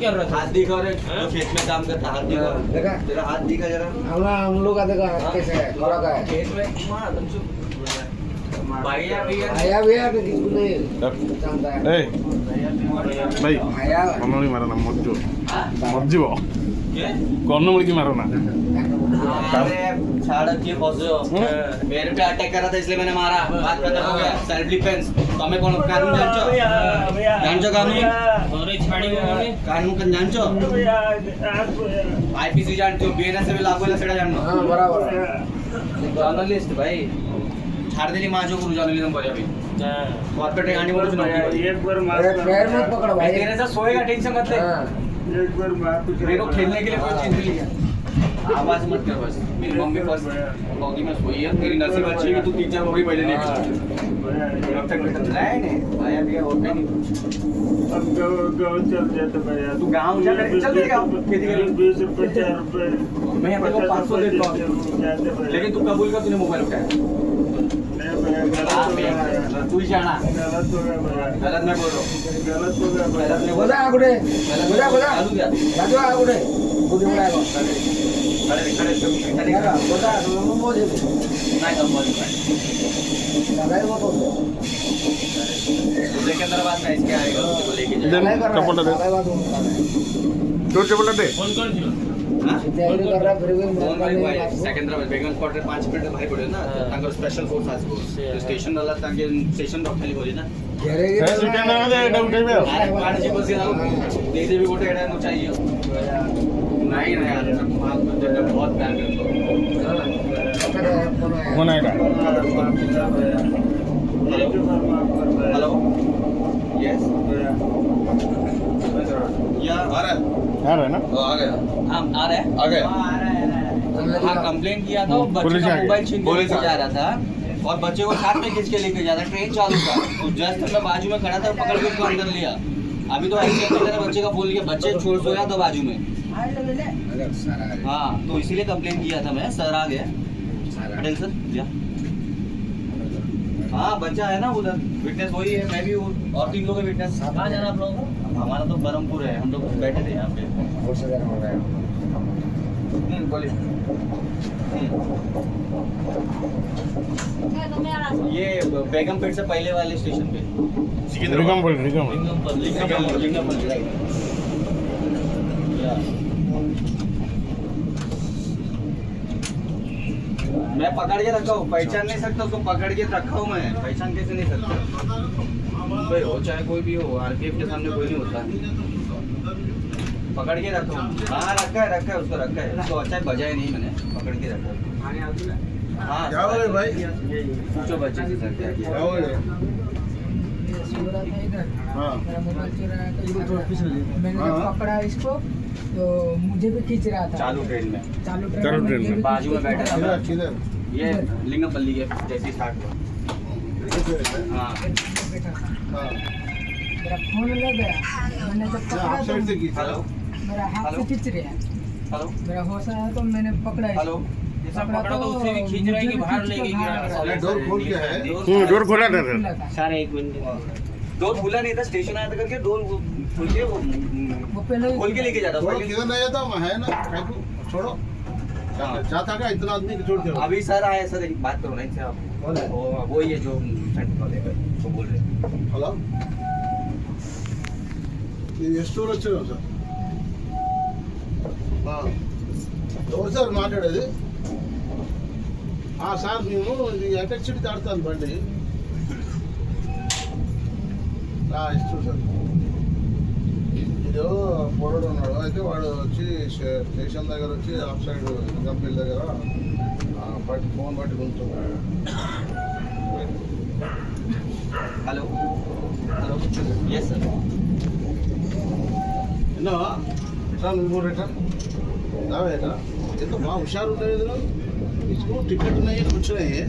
कर रहा था। हाथ दिखा रहे तो खेत में काम करता, हाथ दिखा देखा तेरा हाथ दिखा जरा। हम लोग का देखा कैसे है थोड़ा का है खेत में भैया भैया आया भी है कि नहीं जानता है ಏಯ್ ಬೈ आया ಕನ್ನಡಿ ಮಾರೋಣ ಮಜ್ಜು ಮಜ್ಜು ಕನ್ನಡಿಗೆ ಮಾರೋಣ अरे छाड़ के फंसो मेरे पे अटैक करा था इसलिए मैंने मारा। बात खत्म हो गया। सेल्फ डिफेंस તમે કોણ કાનૂન જાણજો જાણજો કાનૂન अरे छाड़ी में કાનૂન કન જાણજો आईपीसी जानते हो बीएनएस से भी लागू है सेड़ा जाननो हाँ बराबर है जर्नलिस्ट भाई छाड़ देली माझो गुरु जर्नलिज्म पर अभी कॉर्पोरेट गाड़ी बोलो सुनो एक बार मार अरे पैर मत पकड़ो भाई तेरे से सोएगा टेंशन मत ले। हाँ एक बार मार मेरे को खेलने के लिए कोई चीज नहीं है। आवाज मत कर बस। मेरी मम्मी फर्स्ट बॉडी में सोई है। तेरी नसीब अच्छी है कि तू 3-4 बॉडी पहले नहीं हाँ। अब तक नहीं आया भी होता नहीं। अब गाँव चल जाते भैया तू गाँव जा चल दे गाँव खेती के लिए 20 रुपए 4 रुपए मैं यहाँ पे 500 देता हूँ जाते भैया लेकिन तू कबूल कर तूने मोबाइल उठाया। नहीं भैया तू ही जाना गलत हो गया भैया गलत मैं बोल रहा हूँ गलत हो गया भैया गलत नहीं बोल बोला रहा आगुड़े बोला बोला चालू क्या राजू आगुड़े बुद्धि बोला खड़े खड़े देखा बोला तुम मोजे नहीं कम बोल दादा वो तो तुझे के अंदर बात नहीं इसके आएगा तुझे लेके जाएगा ಇದನ್ನು ಚಪ್ಪಟ दादा बात ಚೋಟ್ ಚಪ್ಪಟೆ फोन कर दियो हाँ? तैयारी कर रहा फिर भी फोन भाई भाई मेरे सेकंडराबाद बेगम क्वार्टर 5 मिनट भाई पड़े ना तांकर स्पेशल फोर्स आज को स्टेशन वाला तांके स्टेशन रखली बोली ना घेरेगी ಎಡ ಉಂಟೇವೆ अरे पांच जी बस ना दे दे भी गोटे एड़ा नो चाहिए नहीं नहीं यार आप मुझे बहुत प्यार करते हो ಮನ ಇಡ एक बार माफ कर भैया हेलो यस या आ रहा है ಯಾರೇನ आ गया हम आ रहे हैं आ गए हाँ कंप्लेन किया था वो बच्चे पुलिस का आ गई। मोबाइल छीन के पुलिस लेके आ जा रहा था और बच्चे को साथ में खींच के लेके जा रहा ट्रेन चालू था तो जस्ट मैं बाजू में खड़ा था पकड़ के उसको अंदर लिया अभी तो ऐसे मेरे बच्चे का बोल के बच्चे छोड़ सोया था बाजू में हाँ तो इसीलिए कंप्लेन किया था मैं सर आ गया पटेल सर या हाँ बच्चा है ना उधर विटनेस वही है मैं भी हूँ और 3 लोग विटनेस कहाँ जाना आप लोगों को हमारा तो बरमपुर है हम लोग बैठे थे यहाँ पे बहुत से देर हो गया बोलिए ये बेगमपेट से पहले वाले स्टेशन पे ರಿಗಮ್ ಬೋಲ್ ರಿಗಮ್ लिंगमपल्ली राइट मैं पकड़ के रखा हूँ पहचान नहीं सकता उसको पकड़ के रखा हूँ मैं पहचान कैसे नहीं सकता भाई हो चाहे कोई भी हो आरपीएफ के सामने कोई नहीं होता पकड़ के रखा हूँ हाँ रखा है उसको रखा है उसको अच्छा बजाय नहीं मैंने पकड़ के रखा है हाँ क्या हो गया भाई? पूछो बच्चे से सर क्या किया हाँ मेरा मोबाइल चुराया तो मैंने हाँ। जब पकड़ा इसको तो मुझे भी खींच रहा था चालू ट्रेन में चालू चालू ट्रेन ट्रेन में। बाजू में बैठा था किधर किधर ये लिंगमपल्ली के जैसे स्टार्ट हुआ हाँ बैठा था हाँ मेरा फोन लग गया मैंने जब पकड़ा आप तो साइड से की हेलो मेरा हाथ से खींच रहे हैं हेलो मेरा होश आया तो मैंने पकड़ा इसको। हेलो जैसा पकड़ा तो उससे भी खींच रहा है कि बाहर लेके गया अरे डोर खोल के है डोर खोला था सर खुला था। सारे एक मिनट डोर खुला नहीं था स्टेशन आया था करके डोर खोल के वो वो पहले खोल के लेके जाता छोड़ो था किधर नहीं जाता है ना काहे को छोड़ो चाहता क्या इतना आदमी को छोड़ दो अभी सर आए सर एक बात करो नहीं से आप कौन है? वो ये जो सेंटर वाले हैं, वो बोल रहे हैं హలో ఇది ಎಷ್ಟು ఊరు వచ్చారు సార్ ఎవరు సార్ మాట్లాడేది సార్ మేము ఇది అటాక్ సిటీ దాడుతాను బండి ఇష్టం సార్ ఇది పొడడు ఉన్నాడు అయితే వాడు వచ్చి స్టేషన్ దగ్గర వచ్చి ఆఫ్ సైడ్ కంపెనీ దగ్గర పట్టి ఫోన్ పట్టి ఉంటున్నాడు हेलो हेलो यस सर విన్నావా ఎట్లా నువ్వు రిటర్న్ రావేట ఎందుకు బాగా హుషారు ఉండేది నువ్వు इसको टिकट नहीं कुछ नहीं है